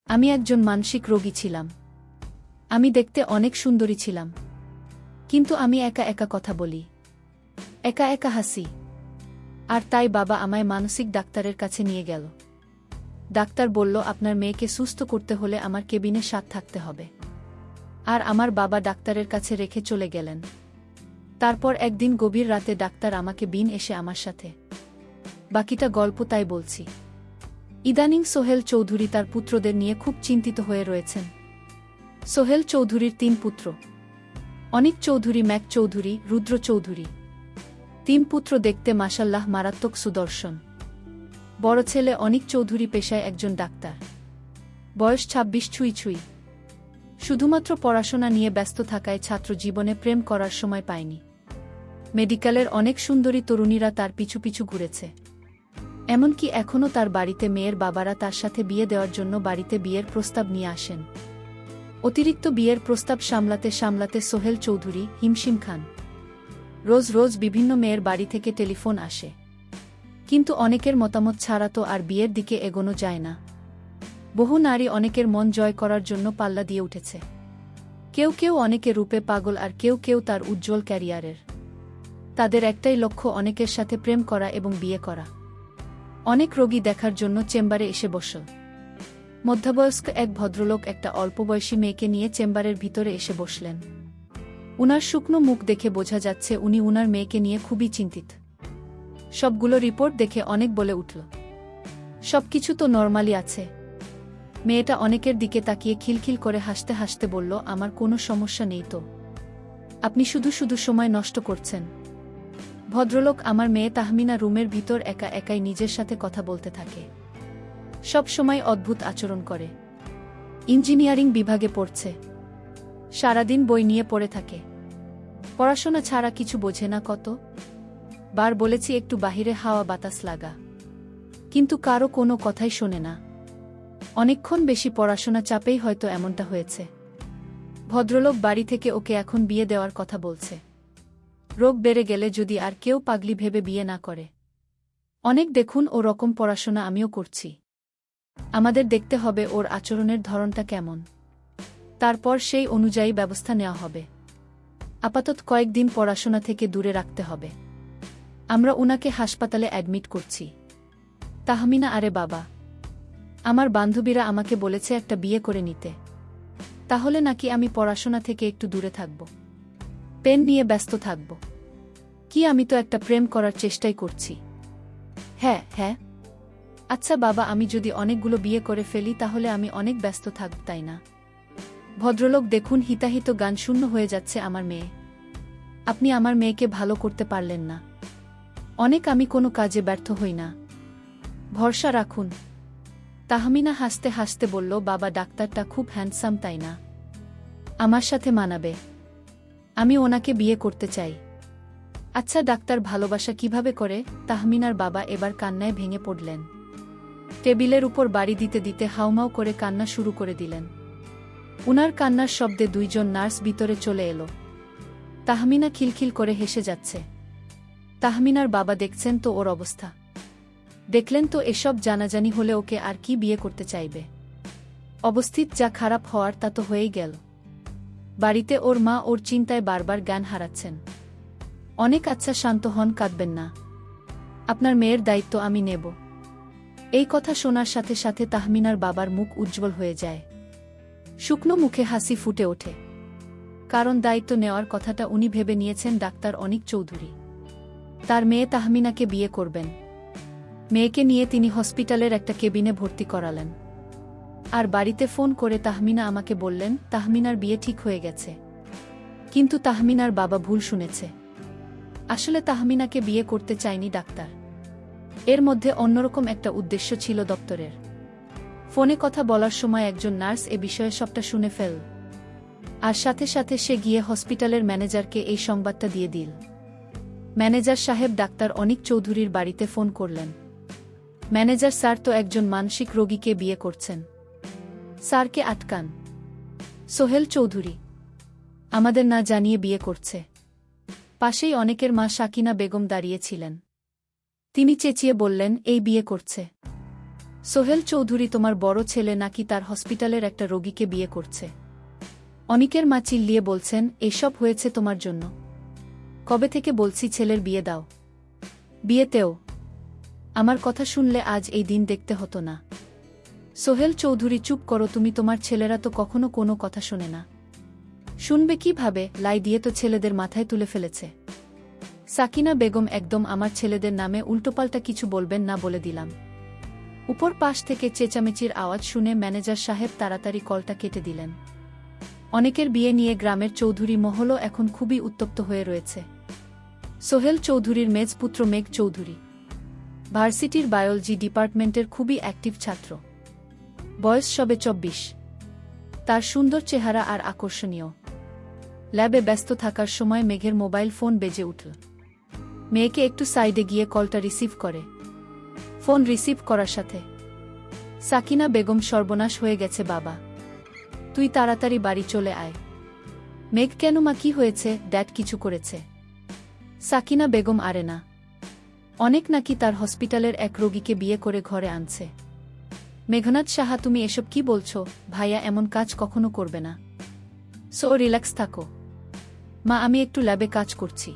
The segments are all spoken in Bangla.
আমি একজন মানসিক রোগী ছিলাম। আমি দেখতে অনেক সুন্দরী ছিলাম। কিন্তু আমি একা একা কথা বলি, একা একা হাসি। আর তাই বাবা আমায় মানসিক ডাক্তারের কাছে নিয়ে গেল। ডাক্তার বলল, আপনার মেয়েকে সুস্থ করতে হলে আমার কেবিনে 7 থাকতে হবে। আর আমার বাবা ডাক্তারের কাছে রেখে চলে গেলেন। তারপর একদিন গভীর রাতে ডাক্তার আমাকে বিন এসে আমার সাথে। বাকিটা গল্প তাই বলছি। ইদানিং সোহেল চৌধুরী তার পুত্রদের নিয়ে খুব চিন্তিত হয়ে রয়েছেন। সোহেল চৌধুরীর 3 পুত্র, অনিক চৌধুরী, ম্যাক চৌধুরী, রুদ্র চৌধুরী। 3 পুত্র দেখতে মাশাল্লাহ মারাত্মক সুদর্শন। বড় ছেলে অনিক চৌধুরী পেশায় একজন ডাক্তার, বয়স 26 ছুঁই ছুঁই। শুধুমাত্র পড়াশোনা নিয়ে ব্যস্ত থাকায় ছাত্র জীবনে প্রেম করার সময় পায়নি। মেডিকেলের অনেক সুন্দরী তরুণীরা তার পিছু পিছু ঘুরেছে। এমনকি এখনও তার বাড়িতে মেয়ের বাবারা তার সাথে বিয়ে দেওয়ার জন্য বাড়িতে বিয়ের প্রস্তাব নিয়ে আসেন। অতিরিক্ত বিয়ের প্রস্তাব সামলাতে সামলাতে সোহেল চৌধুরী হিমশিম খান। রোজ রোজ বিভিন্ন মেয়ের বাড়ি থেকে টেলিফোন আসে, কিন্তু অনেকের মতামত ছাড়া তো আর বিয়ের দিকে এগোনো যায় না। বহু নারী অনেকের মন জয় করার জন্য পাল্লা দিয়ে উঠেছে। কেউ কেউ অনেকে রূপে পাগল, আর কেউ কেউ তার উজ্জ্বল ক্যারিয়ারের। তাদের একটাই লক্ষ্য, অনেকের সাথে প্রেম করা এবং বিয়ে করা। অনেক রোগী দেখার জন্য চেম্বারে এসে বসল। মধ্যবয়স্ক এক ভদ্রলোক একটা অল্পবয়সী মেয়েকে নিয়ে চেম্বারের ভিতরে এসে বসলেন। উনার শুকনো মুখ দেখে বোঝা যাচ্ছে উনি উনার মেয়েকে নিয়ে খুবই চিন্তিত। সবগুলো রিপোর্ট দেখে অনেক বলে উঠল, সবকিছু তো নরমালি আছে। মেয়েটা অনেকের দিকে তাকিয়ে খিলখিল করে হাসতে হাসতে বলল, আমার কোনো সমস্যা নেই তো, আপনি শুধু শুধু সময় নষ্ট করছেন। ভদ্রলোক, আমার মেয়ে তাহমিনা রুমের ভিতর একা একাই নিজের সাথে কথা বলতে থাকে। সব সময় অদ্ভুত আচরণ করে। ইঞ্জিনিয়ারিং বিভাগে পড়ছে। সারাদিন বই নিয়ে পড়ে থাকে। পড়াশোনা ছাড়া কিছু বোঝে না। কত বার বলেছি একটু বাহিরে হাওয়া বাতাস লাগা, কিন্তু কারো কোনো কথাই শোনে না। অনেকক্ষণ বেশি পড়াশোনা চাপেই হয়তো এমনটা হয়েছে। ভদ্রলোক বাড়ি থেকে ওকে এখন বিয়ে দেওয়ার কথা বলছে। রোগ বেড়ে গেলে যদি আর কেউ পাগলি ভেবে বিয়ে না করে। অনেক দেখুন ও রকম পড়াশোনা আমিও করছি। আমাদের দেখতে হবে ওর আচরণের ধরনটা কেমন, তারপর সেই অনুযায়ী ব্যবস্থা নেওয়া হবে। আপাতত কয়েকদিন পড়াশোনা থেকে দূরে রাখতে হবে। আমরা উনাকে হাসপাতালে অ্যাডমিট করছি। তাহমিনা, আরে বাবা, আমার বান্ধবীরা আমাকে বলেছে একটা বিয়ে করে নিতে। তাহলে নাকি আমি পড়াশোনা থেকে একটু দূরে থাকব, পেন নিয়ে ব্যস্ত থাকব? কি, আমি তো একটা প্রেম করার চেষ্টাই করছি। হ্যাঁ হ্যাঁ, আচ্ছা বাবা, আমি যদি অনেকগুলো বিয়ে করে ফেলি তাহলে আমি অনেক ব্যস্ত থাকব, তাই না? ভদ্রলোক, দেখুন হিতাহিত গান শূন্য হয়ে যাচ্ছে আমার মেয়ে। আপনি আমার মেয়েকে ভালো করতে পারলেন না। অনেক আমি কোনো কাজে ব্যর্থ হই না, ভরসা রাখুন। তাহমিনা হাসতে হাসতে বলল, বাবা, ডাক্তারটা খুব হ্যান্ডসাম, তাই না? আমার সাথে মানাবে। আমি ওনাকে বিয়ে করতে চাই। আচ্ছা ডাক্তার, ভালোবাসা কিভাবে করে? তাহমিনার বাবা এবার কান্নায় ভেঙে পড়লেন। টেবিলের উপর বাড়ি দিতে দিতে হাউমাউ করে কান্না শুরু করে দিলেন। উনার কান্নার শব্দে 2 জন নার্স ভিতরে চলে এলো। তাহমিনা খিলখিল করে হেসে যাচ্ছে। তাহমিনার বাবা দেখছেন তো ওর অবস্থা, দেখলেন তো এসব জানাজানি হলে ওকে আর কি বিয়ে করতে চাইবে? অবস্থিত যা খারাপ হওয়ার তা তো হয়েই গেল। বাড়িতে ওর মা ওর চিন্তায় বারবার জ্ঞান হারাচ্ছেন। অনেক, আচ্ছা শান্ত হন, কাঁদবেন না। আপনার মেয়ের দায়িত্ব আমি নেব। এই কথা শোনার সাথে সাথে তাহমিনার বাবার মুখ উজ্জ্বল হয়ে যায়। শুকনো মুখে হাসি ফুটে ওঠে। কারণ দায়িত্ব নেওয়ার কথাটা উনি ভেবে নিয়েছেন ডাক্তার অনিক চৌধুরী। তার মেয়ে তাহমিনাকে বিয়ে করবেন। মেয়েকে নিয়ে তিনি হসপিটালের একটা কেবিনে ভর্তি করালেন। আর বাড়িতে ফোন করে তাহমিনা আমাকে বললেন তাহমিনার বিয়ে ঠিক হয়ে গেছে। কিন্তু তাহমিনার বাবা ভুল শুনেছে। আসলে তাহমিনাকে বিয়ে করতে চায়নি ডাক্তার। এর মধ্যে অন্যরকম একটা উদ্দেশ্য ছিল দপ্তরের। ফোনে কথা বলার সময় একজন নার্স এ বিষয়ে সবটা শুনে ফেল। আর সাথে সাথে সে গিয়ে হসপিটালের ম্যানেজারকে এই সংবাদটা দিয়ে দিল। ম্যানেজার সাহেব ডাক্তার অনিক চৌধুরীর বাড়িতে ফোন করলেন। ম্যানেজার স্যার তো একজন মানসিক রোগীকে বিয়ে করছেন। স্যারকে আটকান। সোহেল চৌধুরী আমাদের না জানিয়ে বিয়ে করছে। পাশেই অনেকের মা সাকিনা বেগম দাঁড়িয়েছিলেন। তিনি চেঁচিয়ে বললেন, এই বিয়ে করছে। সোহেল চৌধুরী তোমার বড় ছেলে নাকি তার হসপিটালের একটা রোগীকে বিয়ে করছে? অনিকের মা চিল্লিয়ে বলছেন, এসব হয়েছে তোমার জন্য। কবে থেকে বলছি ছেলের বিয়ে দাও। বিয়েতেও আমার কথা শুনলে আজ এই দিন দেখতে হতো না। সোহেল চৌধুরী চুপ করো তুমি, তোমার ছেলেরা তো কখনো কোনো কথা শোনে না। শুনবে কিভাবে? লাই দিয়ে তো ছেলেদের মাথায় তুলে ফেলেছে। সাকিনা বেগম একদম আমার ছেলেদের নামে উল্টোপাল্টা কিছু বলবেন না বলে দিলাম। উপর পাশ থেকে চেঁচামেচির আওয়াজ শুনে ম্যানেজার সাহেব তাড়াতাড়ি কলটা কেটে দিলেন। অনেকের বিয়ে নিয়ে গ্রামের চৌধুরী মহলও এখন খুবই উত্তপ্ত হয়ে রয়েছে। সোহেল চৌধুরীর মেজপুত্র মেঘ চৌধুরী ভার্সিটির বায়োলজি ডিপার্টমেন্টের খুবই অ্যাক্টিভ ছাত্র। বয়স সবে 24। তার সুন্দর চেহারা আর আকর্ষণীয়। ল্যাবে ব্যস্ত থাকার সময় মেঘের মোবাইল ফোন বেজে উঠল। মেয়েকে একটু সাইডে গিয়ে কলটা রিসিভ করে। ফোন রিসিভ করার সাথে সাকিনা বেগম, সর্বনাশ হয়ে গেছে বাবা, তুই তাড়াতাড়ি বাড়ি চলে আয়। মেঘ, কেন মা, কি হয়েছে? ড্যাড কিছু করেছে? সাকিনা বেগম, আরে না, অনেক নাকি তার হসপিটালের এক রোগীকে বিয়ে করে ঘরে আনছে। মেঘনাথ সাহা, তুমি এসব কি বলছো? ভাইয়া এমন কাজ কখনো করবে না। সো রিল্যাক্স থাকো মা, আমি একটু ল্যাবে কাজ করছি,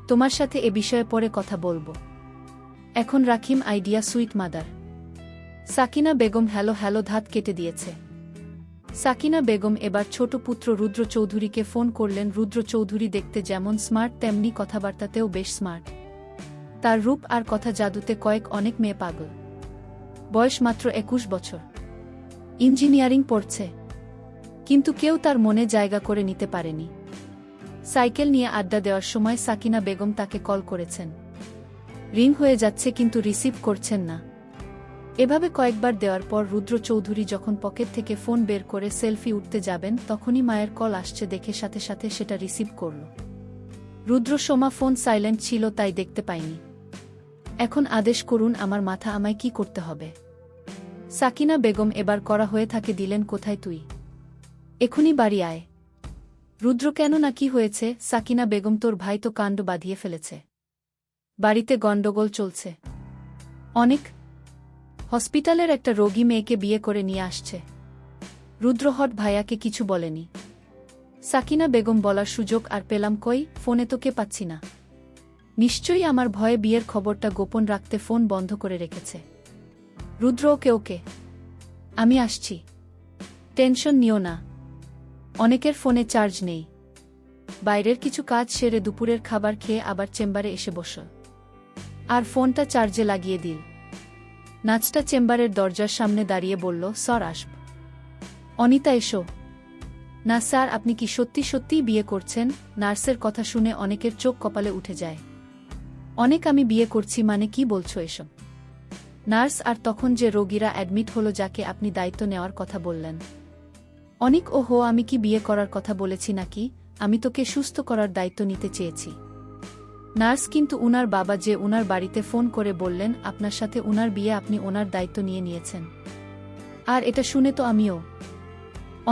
তোমার সাথে এ বিষয়ে পরে কথা বলবো। এখন রাখিম, idea sweet mother. Sakina Begum hello hello ধাত কেটে দিয়েছে। সাকিনা বেগম এবার ছোট পুত্র রুদ্র চৌধুরীকে ফোন করলেন। রুদ্র চৌধুরী দেখতে যেমন স্মার্ট তেমনি কথাবার্তাতেও বেশ স্মার্ট। তার রূপ আর কথা জাদুতে অনেক মেয়ে পাগল। বয়স মাত্র 21 বছর। ইঞ্জিনিয়ারিং পড়ছে, কিন্তু কেউ তার মনে জায়গা করে নিতে পারেনি। সাইকেল নিয়ে আড্ডা দেওয়ার সময় সাকিনা বেগম তাকে কল করেছেন। রিং হয়ে যাচ্ছে কিন্তু রিসিভ করছেন না। এভাবে কয়েকবার দেওয়ার পর রুদ্র চৌধুরী যখন পকেট থেকে ফোন বের করে সেলফি উঠতে যাবেন, তখনই মায়ের কল আসছে দেখে সাথে সাথে সেটা রিসিভ করল। রুদ্র সোমা, ফোন সাইলেন্ট ছিল তাই দেখতে পাইনি। এখন আদেশ করুন, আমার মাথা আমায় কি করতে হবে? সাকিনা বেগম এবার করা হয়ে থাকে দিলেন, কোথায় তুই? এখনই বাড়ি আয়। রুদ্র, কেন না, কি হয়েছে? সাকিনা বেগম, তোর ভাই তো কাণ্ড বাঁধিয়ে ফেলেছে। বাড়িতে গণ্ডগোল চলছে অনেক। হসপিটালের একটা রোগী মেয়েকে বিয়ে করে নিয়ে আসছে। রুদ্র হট ভাইয়াকে কিছু বলেনি। সাকিনা বেগম, বলার সুযোগ আর পেলাম কই? ফোনে তো কে পাচ্ছি না। নিশ্চয়ই আমার ভয়ে বিয়ের খবরটা গোপন রাখতে ফোন বন্ধ করে রেখেছে। রুদ্র, ওকে ওকে, আমি আসছি, টেনশন নিও না। অনেকের ফোনে চার্জ নেই। বাইরের কিছু কাজ সেরে দুপুরের খাবার খেয়ে আবার চেম্বারে এসে বস, আর ফোনটা চার্জে লাগিয়ে দিল। নাচটা চেম্বারের দরজার সামনে দাঁড়িয়ে বলল, স্যার আসব। অনিতা, এসো। না স্যার, আপনি কি সত্যি সত্যিই বিয়ে করছেন? নার্সের কথা শুনে অনেকের চোখ কপালে উঠে যায়। অনেক, আমি বিয়ে করছি মানে কি বলছো এসব? নার্স, আর তখন যে রোগীরা অ্যাডমিট হলো যাকে আপনি দায়িত্ব নেওয়ার কথা বললেন? অনেক, ওহো, আমি কি বিয়ে করার কথা বলেছি নাকি? আমি তোকে সুস্থ করার দায়িত্ব নিতে চেয়েছি। নার্স, কিন্তু উনার বাবা যে উনার বাড়িতে ফোন করে বললেন আপনার সাথে উনার বিয়ে, আপনি ওনার দায়িত্ব নিয়ে নিয়েছেন। আর এটা শুনে তো আমিও,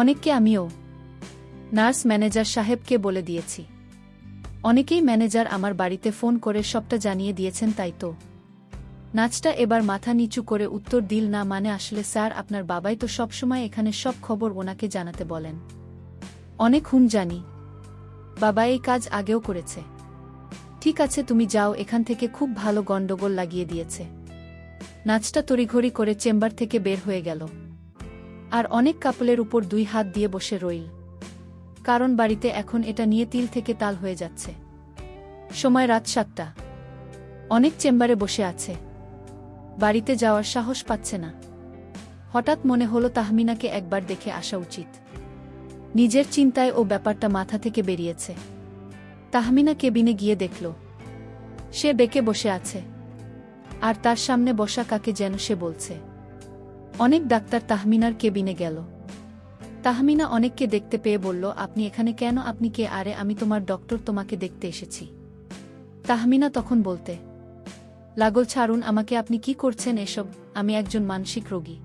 অনেককে আমিও নার্স ম্যানেজার সাহেবকে বলে দিয়েছি। অনেকেই ম্যানেজার আমার বাড়িতে ফোন করে সবটা জানিয়ে দিয়েছেন, তাই তো। নাচটা এবার মাথা নিচু করে উত্তর দিল, না মানে আসলে স্যার, আপনার বাবাই তো সবসময় এখানে সব খবর ওনাকে জানাতে বলেন। অনেক, হুম জানি, বাবা এই কাজ আগেও করেছে। ঠিক আছে, তুমি যাও এখান থেকে, খুব ভালো গণ্ডগোল লাগিয়ে দিয়েছে। নাচটা তড়িঘড়ি করে চেম্বার থেকে বের হয়ে গেল। আর অনেক কাপলের উপর 2 হাত দিয়ে বসে রইল, কারণ বাড়িতে এখন এটা নিয়ে তিল থেকে তাল হয়ে যাচ্ছে। সময় রাত 7টা। অনেক চেম্বারে বসে আছে, বাড়িতে যাওয়ার সাহস পাচ্ছে না। হঠাৎ মনে হলো তাহমিনাকে একবার দেখে আসা উচিত। নিজের চিন্তায় ও ব্যাপারটা মাথা থেকে বেরিয়েছে। তাহমিনা কেবিনে গিয়ে দেখল সে বেঁকে বসে আছে, আর তার সামনে বসা কাকে যেন সে বলছে। অনেক ডাক্তার তাহমিনার কেবিনে গেল। তাহমিনা অনেককে দেখতে পেয়ে বলল, আপনি এখানে কেন? আপনি কে? আরে আমি তোমার ডক্টর, তোমাকে দেখতে এসেছি। তাহমিনা তখন বলতে লাগল, ছাড়ুন আমাকে, আপনি কি করছেন এসব? আমি একজন মানসিক রোগী,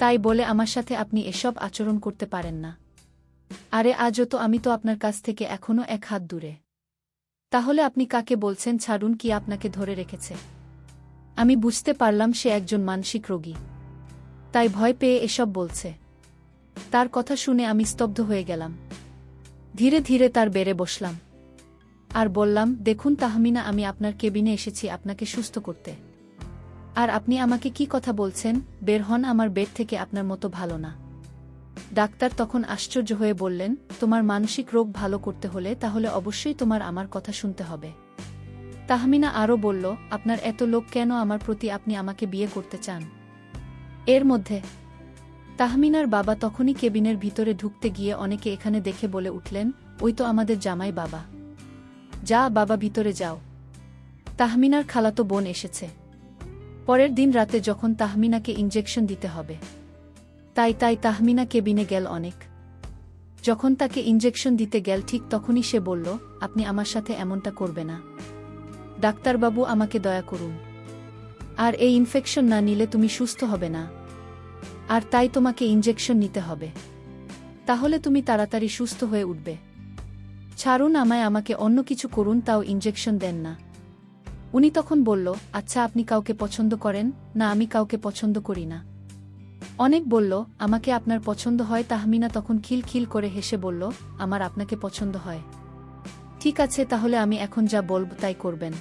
তাই বলে আমার সাথে আপনি এসব আচরণ করতে পারেন না। আরে আজও তো আমি তো আপনার কাছ থেকে এখনো 1 হাত দূরে। তাহলে আপনি কাকে বলছেন ছাড়ুন? কি আপনাকে ধরে রেখেছে? আমি বুঝতে পারলাম সে একজন মানসিক রোগী, তাই ভয় পেয়ে এসব বলছে। তার কথা শুনে আমি স্তব্ধ হয়ে গেলাম। ধীরে ধীরে তার বেড়ে বসলাম আর বললাম, দেখুন তাহমিনা, আমি আপনার কেবিনে এসেছি আপনাকে সুস্থ করতে। আর আপনি আমাকে কি কথা বলছেন? বের হন আমার বেড থেকে, আপনার মতো ভালো না। ডাক্তার তখন আশ্চর্য হয়ে বললেন, তোমার মানসিক রোগ ভালো করতে হলে তাহলে অবশ্যই তোমার আমার কথা শুনতে হবে। তাহমিনা আরও বলল, আপনার এত লোভ কেন আমার প্রতি? আপনি আমাকে বিয়ে করতে চান? এর মধ্যে তাহমিনার বাবা তখনই কেবিনের ভিতরে ঢুকতে গিয়ে অনেকে এখানে দেখে বলে উঠলেন, ওই তো আমাদের জামাই বাবা। যা বাবা, ভিতরে যাও। তাহমিনার খালাতো বোন এসেছে। পরের দিন রাতে যখন তাহমিনাকে ইনজেকশন দিতে হবে, তাই তাহমিনা কেবিনে গেল অনেক। যখন তাকে ইনজেকশন দিতে গেল ঠিক তখনই সে বলল, আপনি আমার সাথে এমনটা করবে না ডাক্তারবাবু, আমাকে দয়া করুন। আর এই ইনফেকশন না নিলে তুমি সুস্থ হবে না, আর তাই তোমাকে ইনজেকশন নিতে হবে, তাহলে তুমি তাড়াতাড়ি সুস্থ হয়ে উঠবে। ছাড়ুন আমায়, আমাকে অন্য কিছু করুন, তাও ইনজেকশন দেন না। উনি তখন বলল, আচ্ছা আপনি কাউকে পছন্দ করেন? না, আমি কাউকে পছন্দ করি না। অনেক বলল, আমাকে আপনার পছন্দ হয়। তাহমিনা তখন খিলখিল করে হেসে বলল, আমার আপনাকে পছন্দ হয়। ঠিক আছে, তাহলে আমি এখন যা বলব তাই করবেন।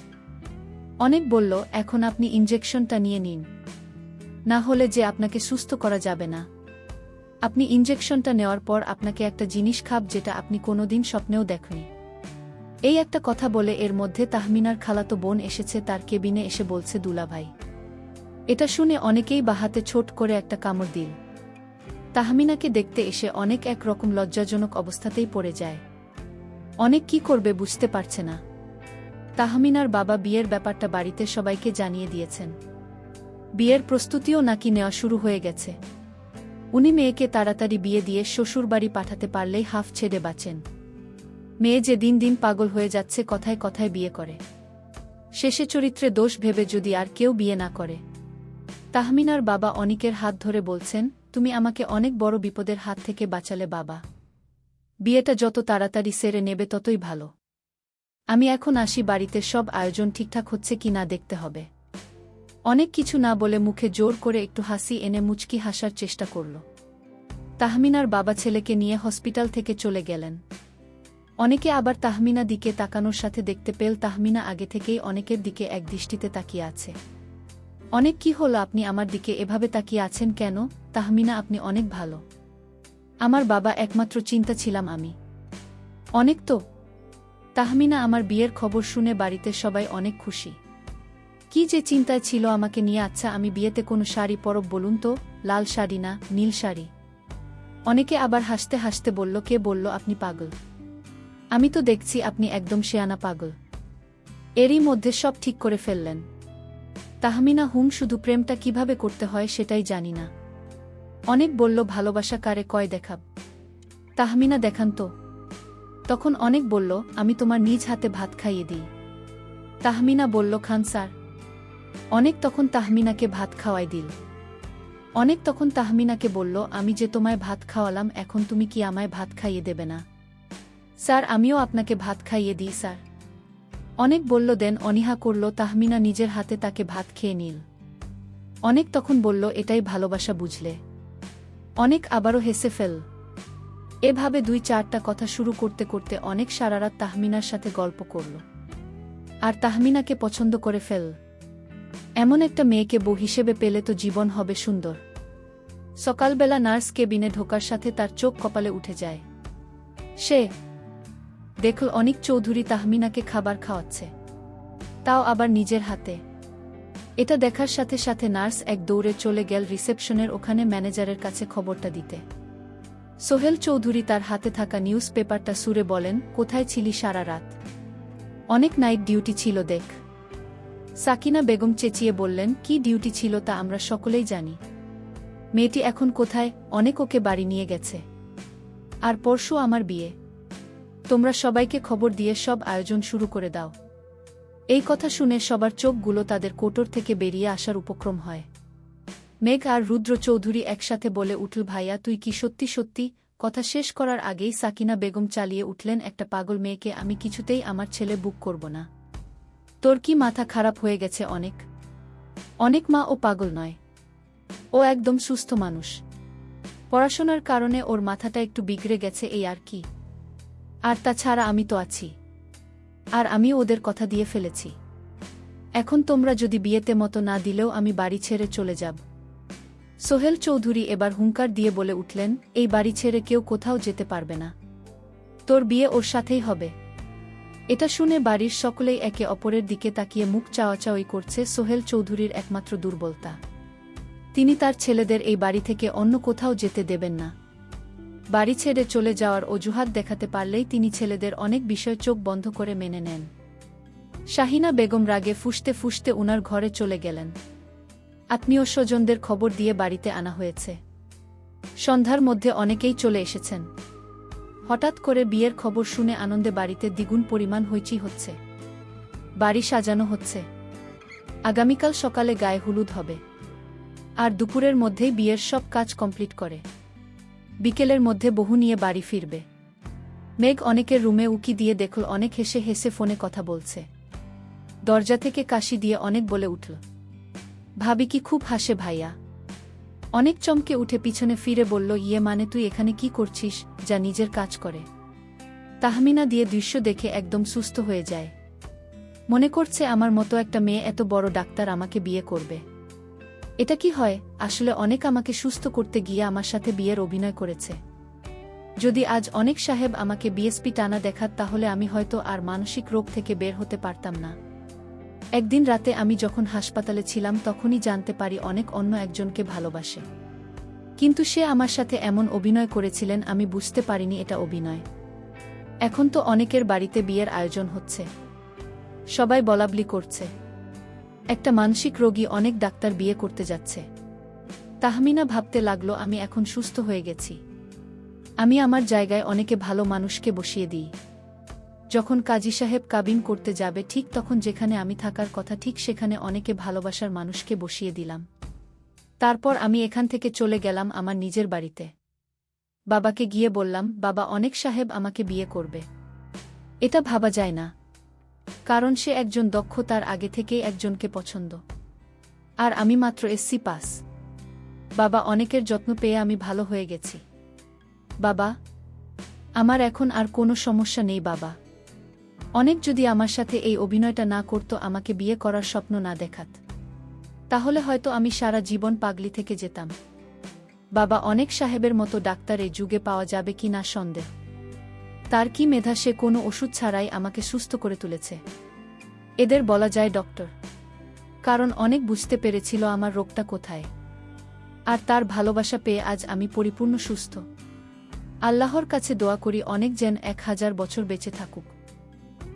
অনেক বলল, এখন আপনি ইনজেকশনটা নিয়ে নিন, না হলে যে আপনাকে সুস্থ করা যাবে না। আপনি ইনজেকশনটা নেওয়ার পর আপনাকে একটা জিনিস খাব যেটা আপনি কোনোদিন স্বপ্নেও দেখনি। এই একটা কথা বলে এর মধ্যে তাহমিনার খালাতো বোন এসেছে তার কেবিনে এসে বলছে, দুলাভাই। এটা শুনে অনেকেই বাহাতে ছোট করে একটা কামড় দিল। তাহমিনাকে দেখতে এসে অনেক একরকম লজ্জাজনক অবস্থাতেই পড়ে যায়। অনেক কি করবে বুঝতে পারছে না। তাহমিনার বাবা বিয়ের ব্যাপারটা বাড়িতে সবাইকে জানিয়ে দিয়েছেন। বিয়ের প্রস্তুতিও নাকি নেওয়া শুরু হয়ে গেছে। উনি মেয়েকে তাড়াতাড়ি বিয়ে দিয়ে শ্বশুরবাড়ি পাঠাতে পারলেই হাফ ছেড়ে বাঁচেন। মেয়ে যে দিন দিন পাগল হয়ে যাচ্ছে, কথায় কথায় বিয়ে করে। শেষে চরিত্রে দোষ ভেবে যদি আর কেউ বিয়ে না করে। তাহমিনার বাবা অনিকের হাত ধরে বলছেন, তুমি আমাকে অনেক বড় বিপদের হাত থেকে বাঁচালে বাবা। বিয়েটা যত তাড়াতাড়ি সেরে নেবে ততই ভালো। আমি এখন আসি, বাড়িতে সব আয়োজন ঠিকঠাক হচ্ছে কি না দেখতে হবে। অনেক কিছু না বলে মুখে জোর করে একটু হাসি এনে মুচকি হাসার চেষ্টা করল। তাহমিনার বাবা ছেলেকে নিয়ে হসপিটাল থেকে চলে গেলেন। অনেকে আবার তাহমিনা দিকে তাকানোর সাথে দেখতে পেল তাহমিনা আগে থেকেই অনেকের দিকে এক দৃষ্টিতে তাকিয়ে আছে। অনেক কি হলো, আপনি আমার দিকে এভাবে তাকিয়ে আছেন কেন? তাহমিনা, আপনি অনেক ভালো। আমার বাবা একমাত্র চিন্তা ছিলাম আমি। অনেক তো। তাহমিনা, আমার বিয়ের খবর শুনে বাড়িতে সবাই অনেক খুশি। কি যে চিন্তায় ছিল আমাকে নিয়ে। আচ্ছা, আমি বিয়েতে কোনো শাড়ি পরব বলুন তো? লাল শাড়ি না নীল শাড়ি? অনেকে আবার হাসতে হাসতে বলল, কে বলল আপনি পাগল? আমি তো দেখছি আপনি একদম শেয়ানা পাগল। এরই মধ্যে সব ঠিক করে ফেললেন। তাহমিনা, শুধু প্রেমটা কিভাবে করতে হয় সেটাই জানি না। অনেক বলল, ভালোবাসা কারে কয় দেখাব? তাহমিনা, দেখান তো। তখন অনেক বলল, আমি তোমার নিজ হাতে ভাত খাইয়ে দিই। তাহমিনা বলল, খান স্যার। অনেক তখন তাহমিনাকে ভাত খাওয়াই দিল। অনেক তখন তাহমিনাকে বলল, আমি যে তোমায় ভাত খাওয়ালাম, এখন তুমি কি আমায় ভাত খাইয়ে দেবে না? স্যার, আমিও আপনাকে ভাত খাইয়ে দিই স্যার। অনেক বলল, দেন। অনীহা করল। তাহমিনা নিজের হাতে তাকে ভাত খেয়ে নিল। অনেক তখন বলল, এটাই ভালোবাসা বুঝলে? অনেক আবারও হেসে ফেল। এভাবে 2-4টা কথা শুরু করতে করতে অনেক সারারাত তাহমিনার সাথে গল্প করল। আর তাহমিনাকে পছন্দ করে ফেল। এমন একটা মেয়েকে বউ হিসেবে পেলে তো জীবন হবে সুন্দর। সকালবেলা নার্স কেবিনে ঢোকার সাথে তার চোখ কপালে উঠে যায়। সে দেখল অনিক চৌধুরী তাহমিনাকে খাবার খাওয়াচ্ছে, তাও আবার নিজের হাতে। এটা দেখার সাথে সাথে নার্স এক দৌড়ে চলে গেল রিসেপশনের ওখানে ম্যানেজারের কাছে খবরটা দিতে। সোহেল চৌধুরী তার হাতে থাকা নিউজ পেপারটা সুরে বলেন, কোথায় ছিলি সারা রাত? অনেক নাইট ডিউটি ছিল দেখ। সাকিনা বেগম চেঁচিয়ে বললেন, কি ডিউটি ছিল তা আমরা সকলেই জানি। মেয়েটি এখন কোথায়? অনেক ওকে বাড়ি নিয়ে গেছে। আর পরশু আমার বিয়ে। তোমরা সবাইকে খবর দিয়ে সব আয়োজন শুরু করে দাও। এই কথা শুনে সবার চোখগুলো তাদের কোটর থেকে বেরিয়ে আসার উপক্রম হয়। মেঘ আর রুদ্র চৌধুরী একসাথে বলে উঠল, ভাইয়া তুই কি সত্যি সত্যি? কথা শেষ করার আগেই সাকিনা বেগম চালিয়ে উঠলেন, একটা পাগল মেয়েকে আমি কিছুতেই আমার ছেলে বুক করব না। তোর কি মাথা খারাপ হয়ে গেছে অনেক? অনেক মা ও পাগল নয়। ও একদম সুস্থ মানুষ। পড়াশোনার কারণে ওর মাথাটা একটু বিগড়ে গেছে এই আর কি। আর তাছাড়া আমি তো আছি। আর আমি ওদের কথা দিয়ে ফেলেছি। এখন তোমরা যদি বিয়েতে মতো না দিলেও আমি বাড়ি ছেড়ে চলে যাব। সোহেল চৌধুরী এবার হুঙ্কার দিয়ে বলে উঠলেন, এই বাড়ি ছেড়ে কেউ কোথাও যেতে পারবে না। তোর বিয়ে ওর সাথেই হবে। এটা শুনে বাড়ির সকলেই একে অপরের দিকে তাকিয়ে মুখ চাওয়াচাওয়ি করছে। সোহেল চৌধুরীর একমাত্র দুর্বলতা, তিনি তার ছেলেদের এই বাড়ি থেকে অন্য কোথাও যেতে দেবেন না। বাড়ি ছেড়ে চলে যাওয়ার অজুহাত দেখাতে পারলেই তিনি ছেলেদের অনেক বিষয় চোখ বন্ধ করে মেনে নেন। শাহিনা বেগম রাগে ফুঁসতে ফুঁসতে উনার ঘরে চলে গেলেন। আত্মীয় স্বজনদের খবর দিয়ে বাড়িতে আনা হয়েছে। সন্ধ্যার মধ্যে অনেকেই চলে এসেছেন। হঠাৎ করে বিয়ের খবর শুনে আনন্দে বাড়িতে দ্বিগুণ পরিমাণ হইচই হচ্ছে। বাড়ি সাজানো হচ্ছে। আগামীকাল সকালে গায়ে হলুদ হবে। আর দুপুরের মধ্যেই বিয়ের সব কাজ কমপ্লিট করে বিকেলের মধ্যে বহু নিয়ে বাড়ি ফিরবে। মেঘ অনেকের রুমে উকি দিয়ে দেখল অনেক হেসে হেসে ফোনে কথা বলছে। দরজা থেকে কাশি দিয়ে অনেক বলে উঠল, ভাবি কি খুব হাসে ভাইয়া। অনেক চমকে উঠে পিছনে ফিরে বলল, ইয়ে মানে তুই এখানে কি করছিস? যা নিজের কাজ করে। তাহমিনা দিয়ে দৃশ্য দেখে একদম সুস্থ হয়ে যায়। মনে করছে আমার মতো একটা মেয়ে এত বড় ডাক্তার আমাকে বিয়ে করবে। এটা কি হয়? আসলে অনেক আমাকে সুস্থ করতে গিয়ে আমার সাথে বিয়ের অভিনয় করেছে। যদি আজ অনেক সাহেব আমাকে বিএসপি টানা দেখাত তাহলে আমি হয়তো আর মানসিক রোগ থেকে বের হতে পারতাম না। একদিন রাতে আমি যখন হাসপাতালে ছিলাম তখনই জানতে পারি অনেক অন্য একজনকে ভালোবাসে। কিন্তু সে আমার সাথে এমন অভিনয় করেছিলেন আমি বুঝতে পারিনি এটা অভিনয়। এখন তো অনেকের বাড়িতে বিয়ের আয়োজন হচ্ছে। সবাই বলাবলি করছে একটা মানসিক রোগী অনেক ডাক্তার বিয়ে করতে যাচ্ছে। তাহমিনা ভাবতে লাগলো, আমি এখন সুস্থ হয়ে গেছি। আমি আমার জায়গায় অনেকে ভালো মানুষকে বসিয়ে দিই। যখন কাজী সাহেব কাবিন করতে যাবে ঠিক তখন যেখানে আমি থাকার কথা ঠিক সেখানে অনেকে ভালোবাসার মানুষকে বসিয়ে দিলাম। তারপর আমি এখান থেকে চলে গেলাম আমার নিজের বাড়িতে। বাবাকে গিয়ে বললাম, বাবা অনেক সাহেব আমাকে বিয়ে করবে। এটা ভাবা যায় না, কারণ সে একজন দক্ষ, তার আগে থেকেই একজনকে পছন্দ। আর আমি মাত্র এসসি পাস। বাবা অনেকের যত্ন পেয়ে আমি ভালো হয়ে গেছি। বাবা আমার এখন আর কোনো সমস্যা নেই। বাবা অনেক যদি আমার সাথে এই অভিনয়টা না করত, আমাকে বিয়ে করার স্বপ্ন না দেখাত, তাহলে হয়তো আমি সারা জীবন পাগলি থেকে যেতাম। বাবা অনেক সাহেবের মতো ডাক্তার এই যুগে পাওয়া যাবে কি না সন্দেহ। তার কি মেধা, সে কোনো ওষুধ ছাড়াই আমাকে সুস্থ করে তুলেছে। এদের বলা যায় ডক্টর, কারণ অনেক বুঝতে পেরেছিল আমার রোগটা কোথায়। আর তার ভালোবাসা পেয়ে আজ আমি পরিপূর্ণ সুস্থ। আল্লাহর কাছে দোয়া করি অনেক যেন 1000 বছর বেঁচে থাকুক।